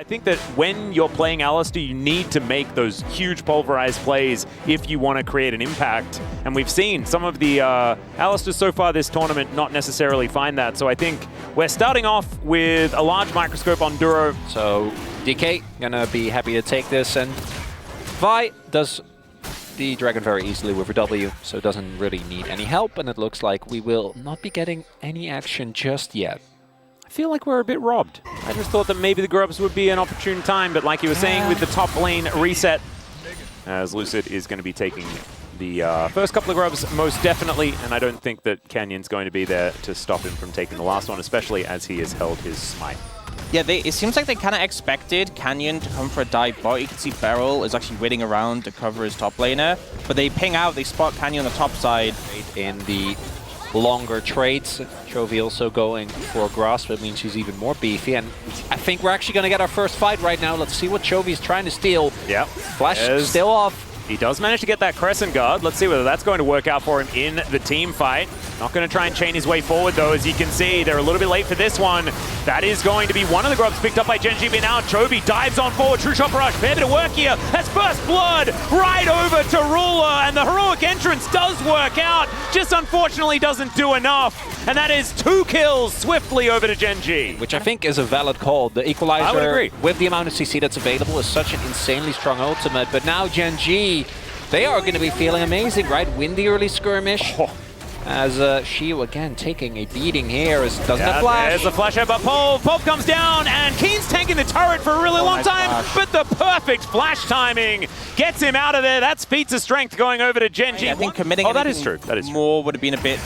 think that when you're playing Alistair, you need to make those huge pulverized plays if you want to create an impact. And we've seen some of the Alistairs so far this tournament not necessarily find that. So I think we're starting off with a large microscope on Duro. So DK gonna be happy to take this, and Vi does the Dragon very easily with her W, so doesn't really need any help, and it looks like we will not be getting any action just yet. I feel like we're a bit robbed. I just thought that maybe the Grubs would be an opportune time, but like you were saying, with the top lane reset, as Lucid is going to be taking the first couple of Grubs most definitely, and I don't think that Canyon's going to be there to stop him from taking the last one, especially as he has held his smite. Yeah, it seems like they kind of expected Canyon to come for a dive bot. You can see Beryl is actually waiting around to cover his top laner, but they ping out, they spot Canyon on the top side. In the longer trades, Chovy also going for grasp. That means she's even more beefy, and I think we're actually going to get our first fight right now. Let's see what Chovy's trying to steal. Yeah. Flash still off. He does manage to get that Crescent Guard. Let's see whether that's going to work out for him in the team fight. Not going to try and chain his way forward, though. As you can see, they're a little bit late for this one. That is going to be one of the Grubs picked up by Gen.G. But now Chovy dives on forward. True Shot Barrage. Fair bit of work here. That's first blood right over to Ruler. And the heroic entrance does work out. Just unfortunately doesn't do enough. And that is 2 kills swiftly over to Gen.G. Which I think is a valid call. The Equalizer, I would agree, with the amount of CC that's available, is such an insanely strong ultimate. But now Gen.G, they are going to be feeling amazing, right? Win the early skirmish. As Shiu again taking a beating here. Doesn't have flash. There's the flash out, but Pulp comes down, and Keen's tanking the turret for a really long time, but the perfect flash timing gets him out of there. That's feats of strength going over to Gen.G. I think committing that is true. That is more would have been a bit.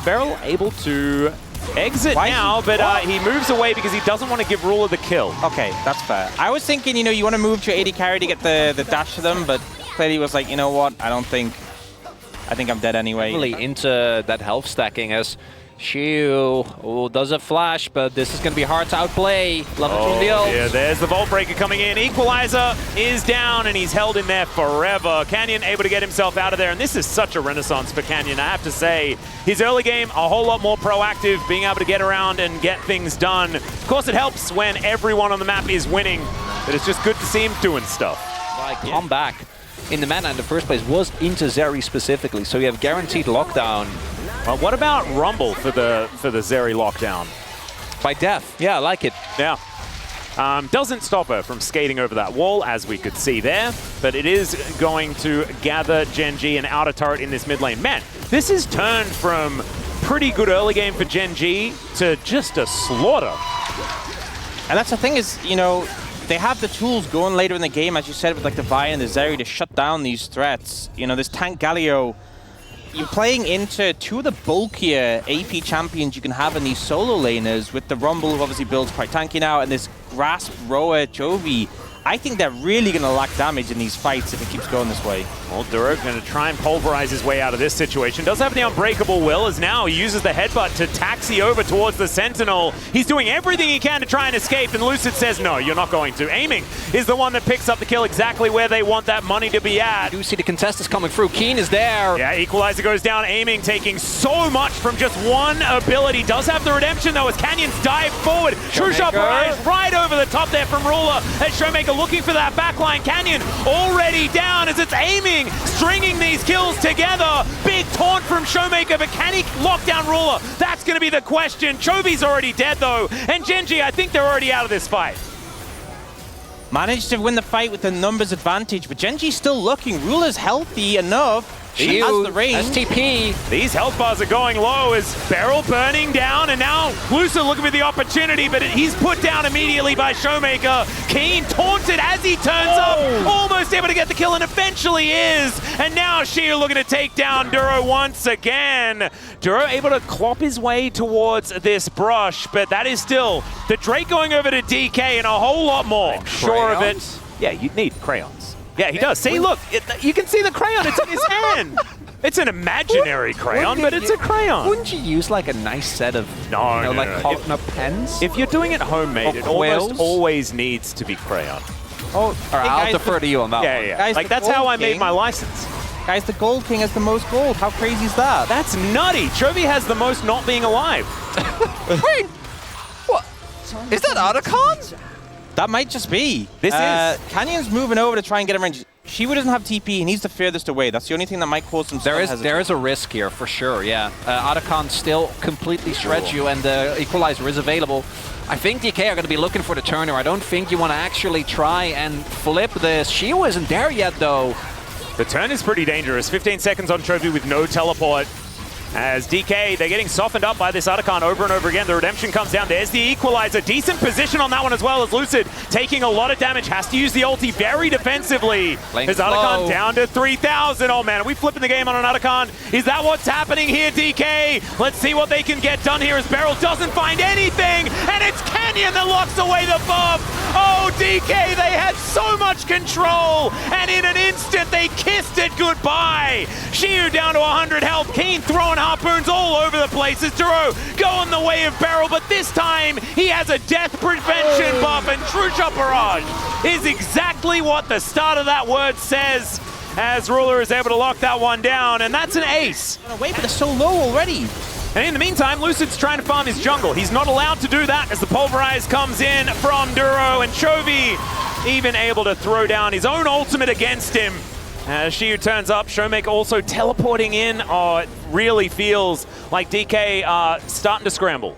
Beryl able to exit now, but he moves away because he doesn't want to give Ruler the kill. Okay, that's fair. I was thinking, you know, you want to move to your AD carry to get the dash to them, but clearly was like, you know what, I think I'm dead anyway. Really into that health stacking as Shiu does a flash, but this is going to be hard to outplay. Love it from the ult. Yeah, there's the Vault Breaker coming in. Equalizer is down, and he's held in there forever. Canyon able to get himself out of there, and this is such a renaissance for Canyon, I have to say. His early game, a whole lot more proactive, being able to get around and get things done. Of course, it helps when everyone on the map is winning, but it's just good to see him doing stuff. Come back in the meta in the first place was into Zeri specifically, so you have guaranteed lockdown. Well, what about Rumble for the Zeri lockdown? By death, yeah, I like it. Yeah. Doesn't stop her from skating over that wall, as we could see there, but it is going to gather Gen.G and outer turret in this mid lane. Man, this has turned from pretty good early game for Gen.G to just a slaughter. And that's the thing is, you know, they have the tools going later in the game, as you said, with like the Vi and the Zeri to shut down these threats. You know, this tank Galio, you're playing into 2 of the bulkier AP champions you can have in these solo laners, with the Rumble, who obviously builds quite tanky now, and this Grasp, Roa, Chovy. I think they're really going to lack damage in these fights if it keeps going this way. Well, Duro going to try and pulverize his way out of this situation. Does have the Unbreakable Will, as now he uses the headbutt to taxi over towards the Sentinel. He's doing everything he can to try and escape, and Lucid says, no, you're not going to. Aiming is the one that picks up the kill exactly where they want that money to be at. You do see the contestants coming through. Keen is there. Yeah, Equalizer goes down. Aiming taking so much from just one ability. Does have the redemption, though, as Canyons dive forward. True Shot Barrage right over the top there from Ruler, as Showmaker looking for that backline. Canyon already down as it's Aiming, stringing these kills together. Big taunt from Showmaker, but can he lock down Ruler? That's going to be the question. Chovy's already dead, though, and Gen.G, I think they're already out of this fight. Managed to win the fight with the numbers advantage, but Gen.G's still looking. Ruler's healthy enough. He has the range. STP. These health bars are going low as Beryl burning down, and now Lucid looking for the opportunity, but he's put down immediately by Showmaker. Keen taunted as he turns up, almost able to get the kill, and eventually is. And now Shiu looking to take down Duro once again. Duro able to clop his way towards this brush, but that is still the Drake going over to DK and a whole lot more. I'm sure of it. Yeah, you'd need crayons. Yeah, he does. See, look, you can see the crayon. It's in his hand. It's an imaginary crayon, but it's a crayon. Wouldn't you use like a nice set of like pens? If you're doing it homemade, it almost always needs to be crayon. Oh, all right, I'll defer to you on that one. Yeah. Guys, like, that's how I made my license. Guys, the Gold King has the most gold. How crazy is that? That's nutty. Chovy has the most not being alive. Wait, what? Is that Otacon? That might just be. This is. Canyon's moving over to try and get him range. Shiwu doesn't have TP. He needs the furthest away. That's the only thing that might cause some There is a risk here, for sure, yeah. Otacon still completely shreds you, and the Equalizer is available. I think DK are going to be looking for the turner. I don't think you want to actually try and flip this. Shiwu isn't there yet, though. The turn is pretty dangerous. 15 seconds on Chovy with no teleport. As DK, they're getting softened up by this Otacon over and over again. The redemption comes down. There's the Equalizer. Decent position on that one as well, as Lucid taking a lot of damage. Has to use the ulti very defensively. His Otacon down to 3,000. Oh man, are we flipping the game on an Otacon? Is that what's happening here, DK? Let's see what they can get done here as Beryl doesn't find anything. And it's Canyon that locks away the buff. Oh, DK, they had so much control. And in an instant, they kissed it goodbye. Shiu down to 100 health. Keen throwing harpoons all over the place as Duro going the way of Beryl, but this time he has a death prevention buff, and True Shot Barrage is exactly what the start of that word says, as Ruler is able to lock that one down, and that's an ace. Wait, but they're so low already. And in the meantime, Lucid's trying to farm his jungle. He's not allowed to do that as the Pulverize comes in from Duro, and Chovy even able to throw down his own ultimate against him. As Shiu turns up, Showmaker also teleporting in. Oh, it really feels like DK are starting to scramble.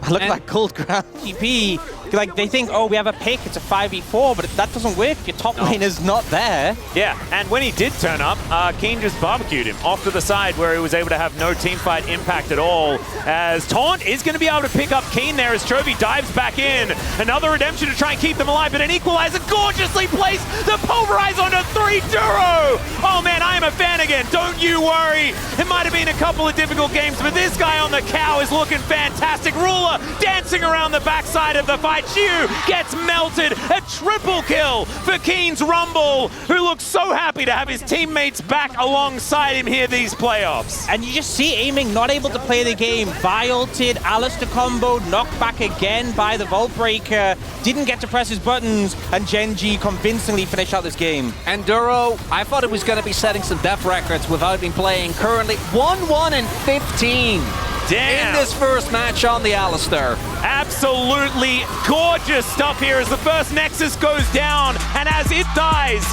Look at that gold ground TP. Like, they think, oh, we have a pick, it's a 5v4, but that doesn't work if your top lane is not there. Yeah, and when he did turn up, Keen just barbecued him off to the side where he was able to have no teamfight impact at all. As Taunt is going to be able to pick up Keen there as Chovy dives back in. Another redemption to try and keep them alive, but an Equalizer gorgeously placed. The Pulverize onto 3 Duro. Oh man, I am a fan again, don't you worry. It might have been a couple of difficult games, but this guy on the cow is looking fantastic. Ruler dancing around the backside of the fight. Shiu gets melted. A triple kill for Keen's Rumble, who looks so happy to have his teammates back alongside him here these playoffs. And you just see Aiming not able to play the game. Vi-ulted, Alistair combo, knocked back again by the Vault Breaker. Didn't get to press his buttons, and Gen.G convincingly finished out this game. And Duro, I thought it was going to be setting some death records without him playing. Currently 1-1 and 15. Damn. In this first match on the Alistair. Absolutely gorgeous stuff here as the first Nexus goes down, and as it dies,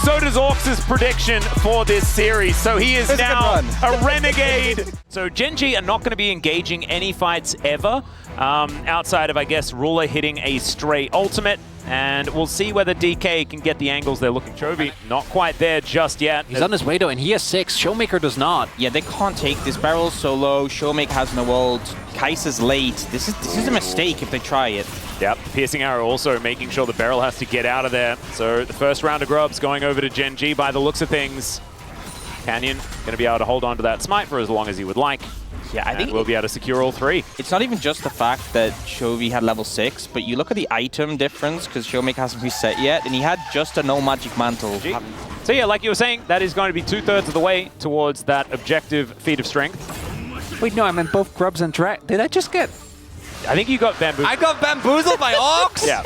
so does Orcs' prediction for this series. So he is now a renegade. So Gen.G are not going to be engaging any fights ever, outside of, I guess, Ruler hitting a straight ultimate. And we'll see whether DK can get the angles they're looking. Chovy, not quite there just yet. He's on his way though, and he has 6. Showmaker does not. Yeah, they can't take this. Barrel's so low. Showmaker has no ult. Kai'Sa's late. This is a mistake if they try it. Yep, Piercing Arrow also making sure the Beryl has to get out of there. So the first round of grubs going over to Gen.G by the looks of things. Canyon going to be able to hold on to that smite for as long as he would like. Yeah, I think we'll be able to secure all 3. It's not even just the fact that Chovy had level 6, but you look at the item difference, because Showmaker hasn't reset yet, and he had just a no magic mantle. So yeah, like you were saying, that is going to be 2/3 of the way towards that objective feat of strength. Wait, no, I meant both grubs and drag. Did I just get... I think you got bamboozled. I got bamboozled by Orcs? Yeah.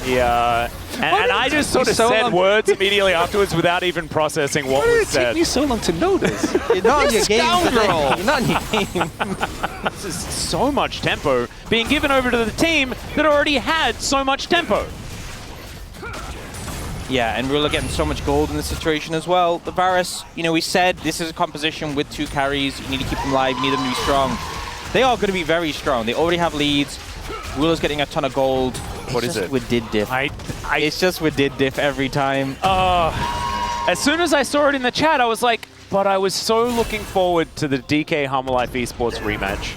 Yeah. And I just sort of said words immediately afterwards without even processing what was said. It took me so long to notice. You're not in your game. You're not in your game. This is so much tempo being given over to the team that already had so much tempo. Yeah, and Ruler getting so much gold in this situation as well. The Varus, you know, we said this is a composition with 2 carries. You need to keep them alive, you need them to be strong. They are going to be very strong. They already have leads. Ruler's getting a ton of gold. What is it? With did diff. It's just with did diff every time. As soon as I saw it in the chat, I was like, but I was so looking forward to the DK Humble Life Esports rematch.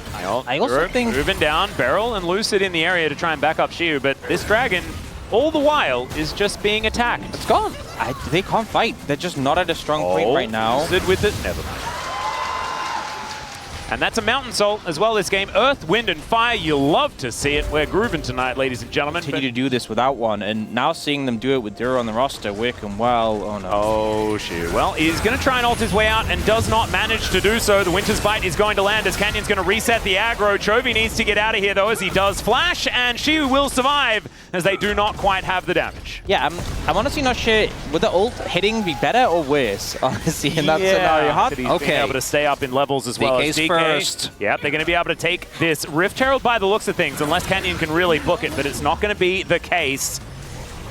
I also think... Moving down, Beryl and Lucid in the area to try and back up Shiu, but this dragon, all the while, is just being attacked. It's gone. They can't fight. They're just not at a strong point right now. Lucid with it. Never mind. And that's a Mountain Soul as well this game. Earth, Wind, and Fire. You love to see it. We're grooving tonight, ladies and gentlemen. Continue to do this without one, and now seeing them do it with Duro on the roster, working well. Oh, no. Oh, shoot. Well, he's going to try and ult his way out and does not manage to do so. The Winter's Bite is going to land as Canyon's going to reset the aggro. Chovy needs to get out of here, though, as he does flash, and Shiu will survive as they do not quite have the damage. Yeah, I'm honestly not sure. Would the ult hitting be better or worse, honestly, in that scenario? He's being able to stay up in levels as well. DK's first. Yep, they're going to be able to take this Rift Herald by the looks of things, unless Canyon can really book it, but it's not going to be the case.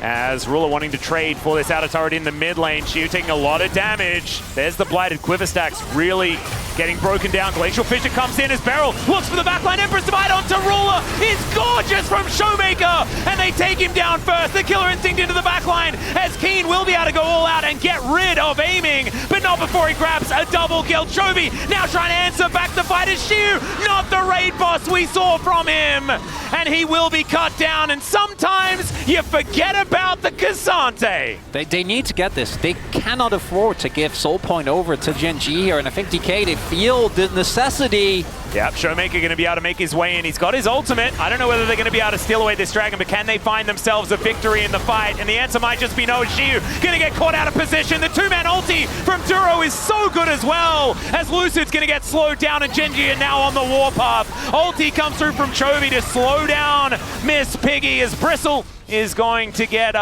As Ruler wanting to trade for this outer turret in the mid lane. Xiu taking a lot of damage. There's the blighted quiver stacks really getting broken down. Glacial Fissure comes in as Beryl looks for the backline. Empress Divide onto Ruler. It's gorgeous from Showmaker. And they take him down first. The Killer Instinct into the backline as Keen will be able to go all out and get rid of aiming. But not before he grabs a double kill. Chovy now trying to answer back the fight as Xiu. Not the raid boss we saw from him. And he will be cut down. And sometimes you forget about the Cassante. They need to get this. They cannot afford to give Soul Point over to Gen.G here, and I think DK, they feel the necessity. Yep, Showmaker going to be able to make his way in. He's got his ultimate. I don't know whether they're going to be able to steal away this dragon, but can they find themselves a victory in the fight? And the answer might just be no. Xiu going to get caught out of position. The two-man ulti from Duro is so good as well, as Lucid's going to get slowed down, and Gen.G are now on the warpath. Ulti comes through from Chovy to slow down Miss Piggy as Bristle is going to get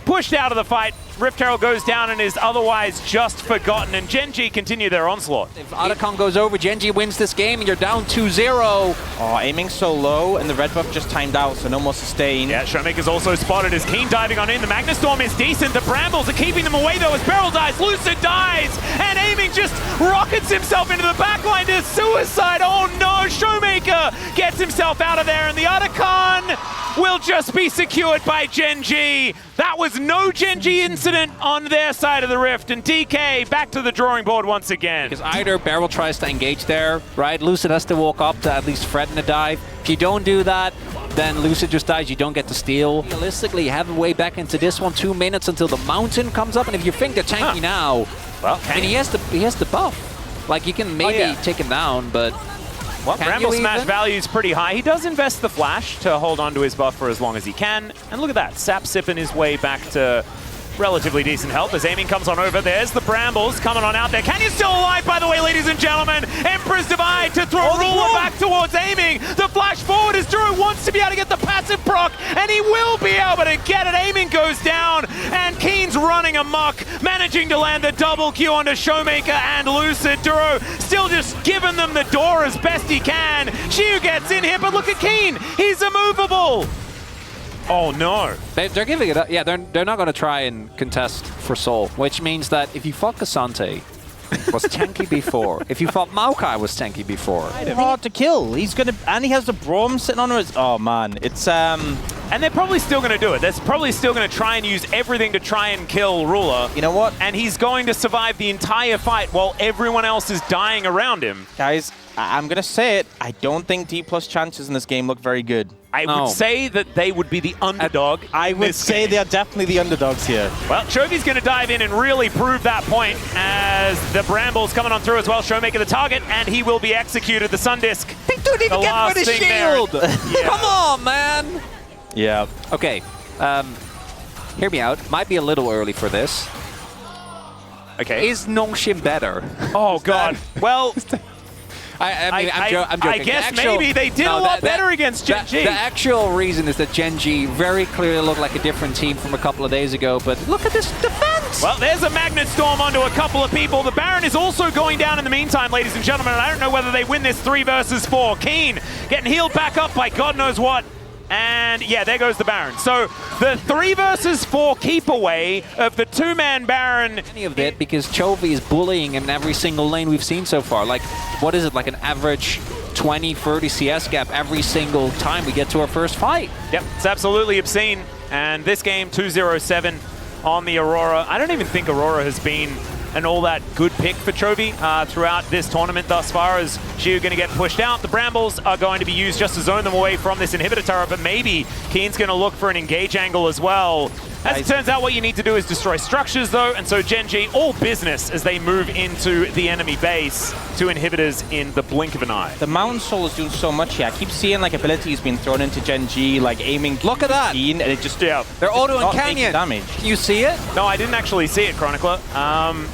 pushed out of the fight. Rift Herald goes down and is otherwise just forgotten, and Gen.G continue their onslaught. If Otacon goes over, Gen.G wins this game, and you're down 2-0. Oh, aiming so low, and the red buff just timed out, so no more sustain. Yeah, Showmaker's also spotted as Keen diving on in. The Magna Storm is decent. The Brambles are keeping them away, though, as Beryl dies. Lucid dies, and aiming just rockets himself into the backline to suicide. Oh, no. Showmaker gets himself out of there, and the Otacon will just be secured by Gen.G. That was no Gen.G incident on their side of the rift, and DK back to the drawing board once again. Because either Beryl tries to engage there, right? Lucid has to walk up to at least threaten a dive. If you don't do that, then Lucid just dies, you don't get to steal. Realistically, you have a way back into this one, 2 minutes until the mountain comes up, and if you think they're tanky now, well, and he has the buff. Like, you can maybe take him down, but... Well, Bramble Smash value is pretty high. He does invest the flash to hold onto his buff for as long as he can. And look at that, Sap sipping his way back to relatively decent health as aiming comes on over. There's the Brambles coming on out there. Can you still alive, by the way, ladies and gentlemen? Emperor's Divide to throw Ruler back towards aiming. The flash forward as Drew wants to be able to get the passive proc, and he will be able to get it. Aiming goes down, and Keen's running amok, managing to land the double Q onto Showmaker and Lucid. Duro still just giving them the door as best he can. Xiu gets in here, but look at Keen. He's immovable. Oh no. They're giving it up. Yeah, they're not going to try and contest for Soul, which means that if you thought Cassante was tanky before, if you thought Maokai was tanky before. Hard to kill. He's going to, and he has the Braum sitting on his, oh man, it's And they're probably still going to do it. They're probably still going to try and use everything to try and kill Ruler. You know what? And he's going to survive the entire fight while everyone else is dying around him. Guys, I'm going to say it. I don't think Dplus chances in this game look very good. I would say that they would be the underdog. I would say they are definitely the underdogs here. Well, Chovy's going to dive in and really prove that point as the Brambles coming on through as well. Showmaker the target, and he will be executed. The Sun Disc. They don't even get rid of shield. Yeah. Come on, man. Yeah. Okay. Hear me out. Might be a little early for this. Okay. Is Nongshim better? Oh, God. Well... I'm joking. I guess maybe they did a lot better against Gen.G. The actual reason is that Gen.G very clearly looked like a different team from a couple of days ago, but look at this defense! Well, there's a Magnet Storm onto a couple of people. The Baron is also going down in the meantime, ladies and gentlemen, and I don't know whether they win this 3 versus 4. Keen getting healed back up by God knows what. And yeah, there goes the Baron. So the 3 versus 4 keep away of the 2-man Baron. Any of that because Chovy is bullying in every single lane we've seen so far. Like, what is it, like an average 20-30 CS gap every single time we get to our first fight? Yep, it's absolutely obscene. And this game, 2-0-7 on the Aurora. I don't even think Aurora has been an all that good pick for Chovy throughout this tournament thus far, as Xiu going to get pushed out. The Brambles are going to be used just to zone them away from this inhibitor turret, but maybe Keen's going to look for an engage angle as well. As it turns out, what you need to do is destroy structures, though, and so Gen.G, all business as they move into the enemy base. 2 inhibitors in the blink of an eye. The Mountain Soul is doing so much here. I keep seeing like abilities being thrown into Gen.G, like aiming. Look at that! And it just they're auto and canyon. Damage. Can you see it? No, I didn't actually see it, Chronicler.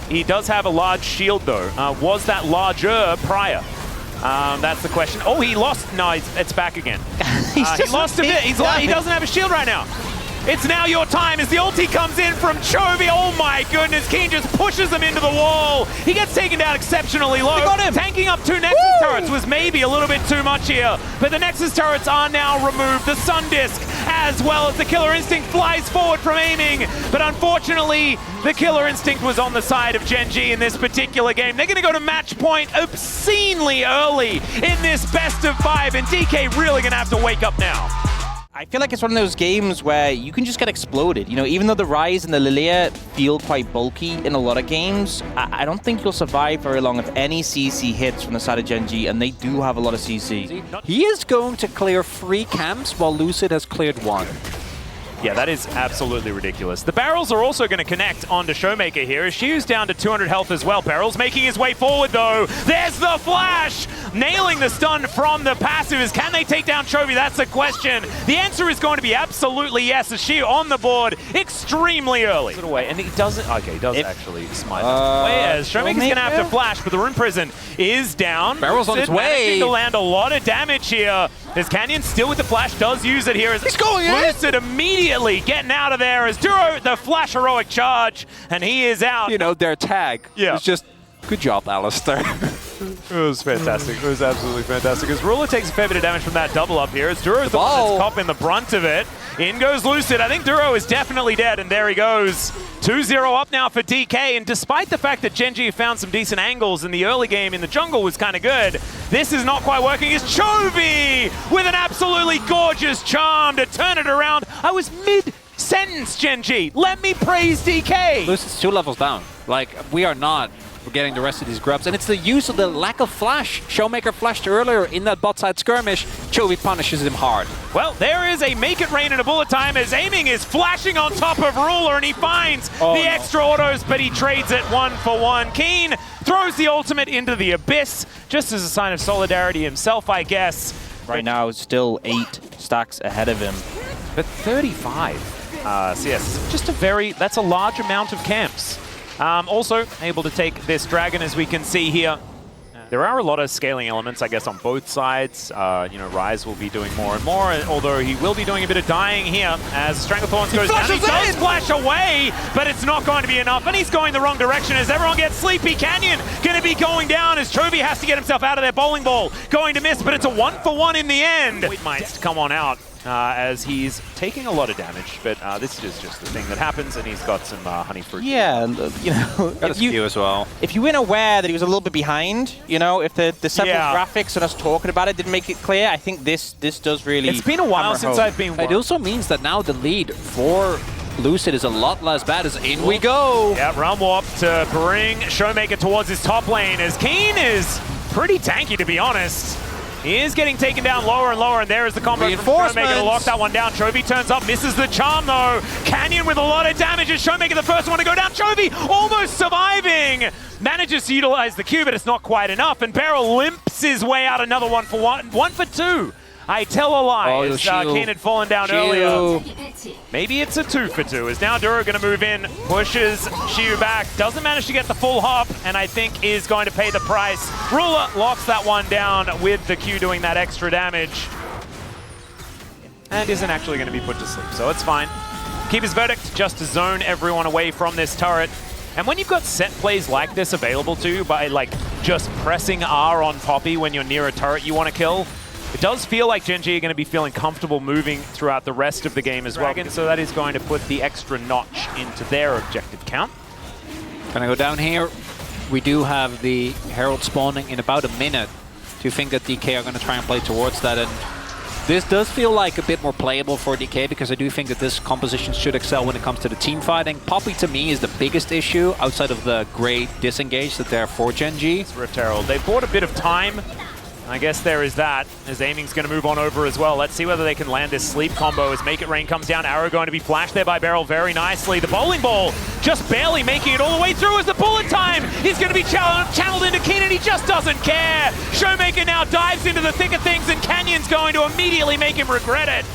He does have a large shield, though. Was that larger prior? That's the question. Oh, he lost. No, it's back again. He lost a bit. He doesn't have a shield right now. It's now your time as the ulti comes in from Chovy. Oh my goodness, Keen just pushes him into the wall. He gets taken down exceptionally low. Got him. Tanking up 2 Nexus turrets was maybe a little bit too much here, but the Nexus turrets are now removed. The Sun Disc as well as the Killer Instinct flies forward from aiming. But unfortunately, the Killer Instinct was on the side of Gen.G in this particular game. They're going to go to match point obscenely early in this best of 5, and DK really going to have to wake up now. I feel like it's one of those games where you can just get exploded. You know, even though the Ryze and the Lilia feel quite bulky in a lot of games, I don't think you'll survive very long if any CC hits from the side of Gen.G, and they do have a lot of CC. He is going to clear 3 camps while Lucid has cleared 1. Yeah, that is absolutely ridiculous. The barrels are also going to connect onto Showmaker here. Shu's down to 200 health as well. Barrels making his way forward, though. There's the flash! Nailing the stun from the passives. Can they take down Chovy? That's the question. The answer is going to be absolutely yes, as Shu on the board extremely early. And he doesn't... Okay, he does actually smite away, as Showmaker's going to have to flash, but the Rune Prison is down. Barrel's on his way. Managing to land a lot of damage here. As Canyon still with the flash, does use it here. As he's going in! Lucid immediately getting out of there as Duro, the flash heroic charge, and he is out. You know, their tag. Yeah. It's just, good job, Alistair. It was fantastic. It was absolutely fantastic. As Ruler takes a fair bit of damage from that double up here. As Duro's the one that's copping the brunt of it. In goes Lucid. I think Duro is definitely dead, and there he goes. 2-0 up now for DK, and despite the fact that Gen.G found some decent angles in the early game in the jungle was kind of good, this is not quite working. It's Chovy with an absolutely gorgeous charm to turn it around. I was mid-sentence, Gen.G. Let me praise DK. Lucid's 2 levels down. Like, we are not getting the rest of these grubs, and it's the use of the lack of flash. Showmaker flashed earlier in that bot side skirmish. Chovy punishes him hard. Well, there is a make it rain in a bullet time as aiming is flashing on top of Ruler, and he finds the extra autos, but he trades it 1-for-1. Keen throws the ultimate into the abyss, just as a sign of solidarity himself, I guess. Right now, still 8 stacks ahead of him. But 35. So yes, just that's a large amount of camps. Also able to take this dragon, as we can see here. There are a lot of scaling elements, I guess, on both sides. You know, Ryze will be doing more and more, although he will be doing a bit of dying here as Stranglethorns goes down. He does flash away, but it's not going to be enough, and he's going the wrong direction as everyone gets sleepy. Canyon going to be going down as Chovy has to get himself out of their bowling ball. Going to miss, but it's a 1-for-1 in the end. Wait, might come on out. As he's taking a lot of damage, but this is just the thing that happens, and he's got some honey fruit. Yeah, and, you know, got a skew as well. If you weren't aware that he was a little bit behind, you know, if the several graphics and us talking about it didn't make it clear, I think this does really. It's been a while since I've been. It also means that now the lead for Lucid is a lot less bad, as in we go. Yeah, Realm Warp to bring Showmaker towards his top lane, as Keen is pretty tanky, to be honest. He is getting taken down lower and lower, and there is the combo from Showmaker to lock that one down. Chovy turns up, misses the charm though. Canyon with a lot of damage as Showmaker the first one to go down. Chovy almost surviving. Manages to utilize the Q, but it's not quite enough, and Beryl limps his way out another 1-for-1. 1-for-2. I tell a lie, as Keen had fallen down earlier. Maybe it's a 2-for-2, as now Duro going to move in, pushes Shu back, doesn't manage to get the full hop, and I think is going to pay the price. Ruler locks that one down with the Q doing that extra damage, and isn't actually going to be put to sleep, so it's fine. Keep his verdict, just to zone everyone away from this turret. And when you've got set plays like this available to you by like just pressing R on Poppy when you're near a turret you want to kill, it does feel like Gen.G are going to be feeling comfortable moving throughout the rest of the game as well. So that is going to put the extra notch into their objective count. Gonna go down here. We do have the Herald spawning in about a minute. Do you think that DK are going to try and play towards that? And this does feel like a bit more playable for DK, because I do think that this composition should excel when it comes to the team fighting. Poppy, to me, is the biggest issue outside of the great disengage that they're for Gen.G. Rift Herald. They bought a bit of time. I guess there is that, as aiming's going to move on over as well. Let's see whether they can land this sleep combo as Make It Rain comes down. Arrow going to be flashed there by Beryl very nicely. The bowling ball just barely making it all the way through as the bullet time is going to be channeled into Keen, and he just doesn't care. Showmaker now dives into the thick of things, and Canyon's going to immediately make him regret it.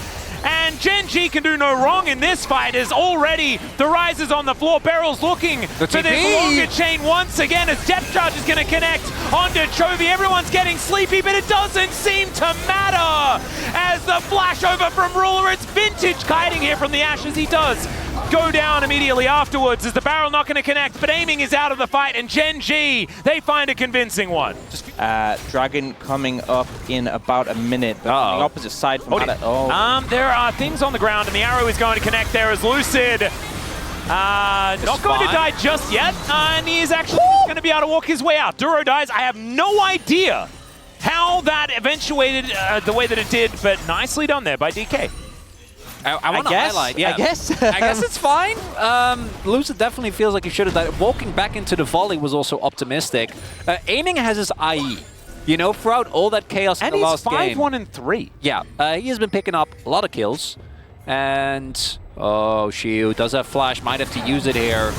And Gen.G can do no wrong in this fight, as already the Ryze is on the floor. Beryl's looking for this longer chain once again, as Depth Charge is going to connect onto Chovy. Everyone's getting sleepy, but it doesn't seem to matter, as as the flash over from Ruler. It's vintage kiting here from the Ashes. He does go down immediately afterwards as the barrel not going to connect, but aiming is out of the fight, and Gen.G, they find a convincing one. Dragon coming up in about a minute. The opposite side from there are things on the ground, and the arrow is going to connect there as Lucid. Not going to die just yet, and he is actually going to be able to walk his way out. Duro dies. I have no idea how that eventuated the way that it did, but nicely done there by DK. I want to highlight, I guess. I guess it's fine. Lucid definitely feels like he should have died. Walking back into the volley was also optimistic. Aiming has his IE. You know, throughout all that chaos in the last game. And he's 5-1-3. Yeah, he has been picking up a lot of kills. And, oh, Shiu does have flash, might have to use it here.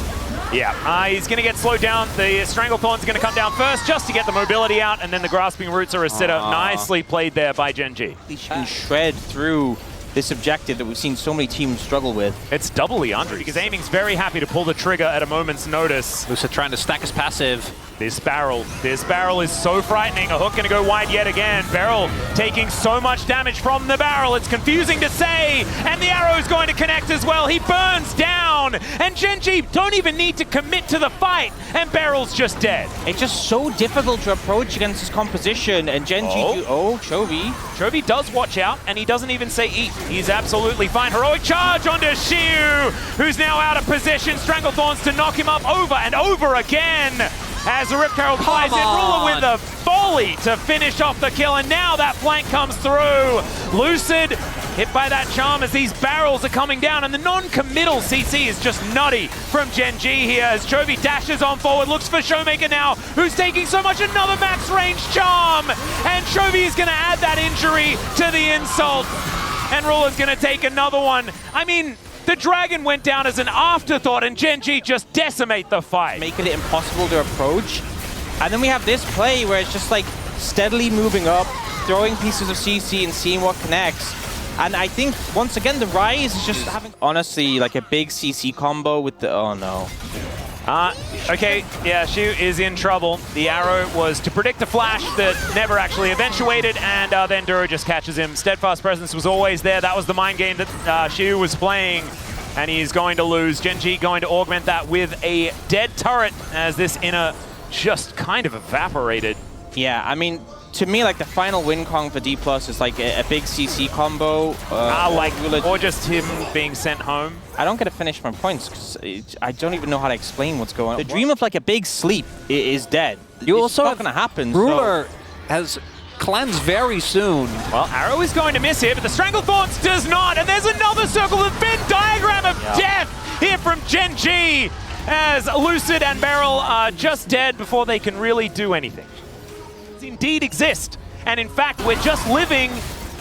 Yeah, he's going to get slowed down. The Stranglethorns are going to come down first just to get the mobility out, and then the Grasping Roots are a sitter. Nicely played there by Gen.G. He can shred through this objective that we've seen so many teams struggle with. It's doubly under because Aiming's very happy to pull the trigger at a moment's notice. Lucid trying to stack his passive. This barrel is so frightening. A hook going to go wide yet again. Beryl taking so much damage from the barrel. It's confusing to say. And the arrow is going to connect as well. He burns down. And Gen.G don't even need to commit to the fight. And Beryl's just dead. It's just so difficult to approach against his composition. And Gen.G, Chovy. Chovy does watch out, and he doesn't even say eat. He's absolutely fine. Heroic charge onto Shiu, who's now out of position. Stranglethorns to knock him up over and over again. As the Rip Carol flies in, Ruler with a volley to finish off the kill, and now that flank comes through. Lucid hit by that charm as these barrels are coming down, and the non-committal CC is just nutty from Gen.G here as Chovy dashes on forward, looks for Showmaker now, who's taking so much, another max range charm, and Chovy is going to add that injury to the insult, and Ruler's going to take another one. I mean, the Dragon went down as an afterthought, and Gen.G just decimate the fight. Making it impossible to approach. And then we have this play where it's just like steadily moving up, throwing pieces of CC and seeing what connects. And I think, once again, the Rise is just having, honestly, like a big CC combo with the, oh no. Okay, yeah, Shiu is in trouble. The arrow was to predict a flash that never actually eventuated, and then Duro just catches him. Steadfast Presence was always there. That was the mind game that Shiu was playing, and he's going to lose. Gen.G going to augment that with a dead turret as this inner just kind of evaporated. Yeah, I mean, to me, like, the final win Kong for Dplus is like a big CC combo. Or just him being sent home. I don't get to finish my points because I don't even know how to explain what's going on. The dream of like a big sleep is dead. It's not going to happen. Ruler has cleansed very soon. Well, arrow is going to miss here, but the Stranglethorns does not. And there's another circle, the Venn diagram of death here from Gen.G as Lucid and Beryl are just dead before they can really do anything. Indeed exist, and in fact we're just living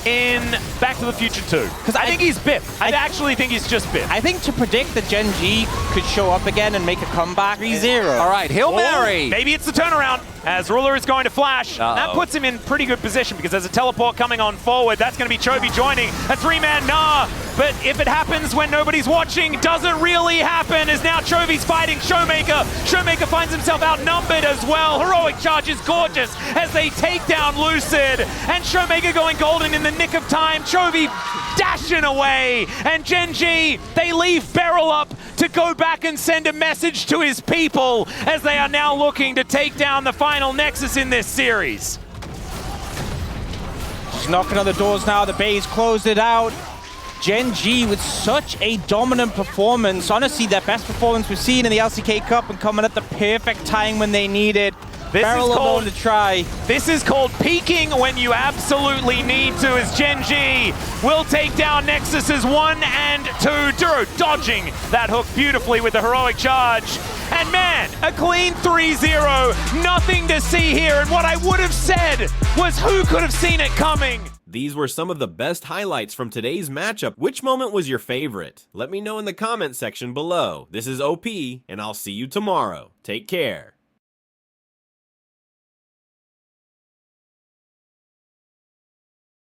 in Back to the Future 2 because I think he's Biff. I actually think he's just Biff. I think to predict that Gen.G could show up again and make a comeback 3-0. All right, Hail Mary. Maybe it's the turnaround as Ruler is going to flash. That puts him in pretty good position because there's a teleport coming on forward. That's going to be Chovy joining a 3-man Nah. But if it happens when nobody's watching, doesn't really happen as now Chovy's fighting Showmaker. Showmaker finds himself outnumbered as well. Heroic charge is gorgeous as they take down Lucid. And Showmaker going golden in the nick of time. Chovy dashing away. And Gen.G, they leave Beryl up to go back and send a message to his people as they are now looking to take down the final Nexus in this series. Just knocking on the doors now. The Bays closed it out. Gen.G with such a dominant performance. Honestly, their best performance we've seen in the LCK Cup and coming at the perfect time when they need it. Beryl alone to try. This is called peaking when you absolutely need to, as Gen.G will take down Nexus's 1 and 2. Duro dodging that hook beautifully with the heroic charge. And man, a clean 3-0. Nothing to see here. And what I would have said was who could have seen it coming? These were some of the best highlights from today's matchup. Which moment was your favorite? Let me know in the comment section below. This is OP, and I'll see you tomorrow. Take care.